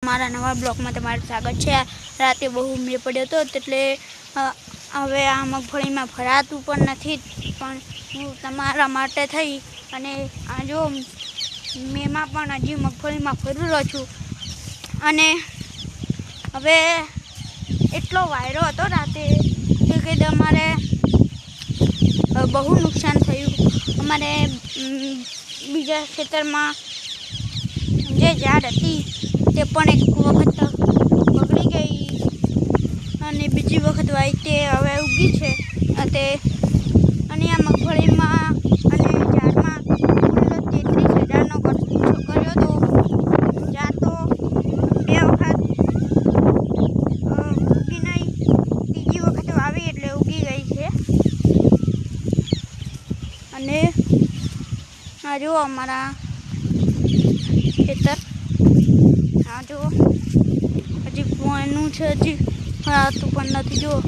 મારા નવા બ્લોગમાં તમારું સ્વાગત છે। રાતે બહુ મેં પડ્યો હતો એટલે હવે આ મગફળીમાં ભરાતું પણ નથી, પણ હું તમારા માટે થઈ અને આ જો મેમાં પણ હજી મગફળીમાં ફરી રહ્યો છું। અને હવે એટલો વાયરો હતો રાતે કે અમારે બહુ નુકસાન થયું। અમારે બીજા ખેતરમાં જે ઝાડ હતી તે પણ એક વખત બગડી ગઈ અને બીજી વખત વાઈ તે હવે ઉગી છે। અને આ મગફળીમાં અને ઝાડમાં કુલ 33,000નો ખર્ચો કર્યો હતો। ઝાડ તો 2 વખત ઉગી નહીં, ત્રીજી વખત વાવી એટલે ઉગી ગઈ છે। અને આ જો અમારા ખેતર, આ જો હજી પોનું છે, હજી ભરાતું પણ નથી। જો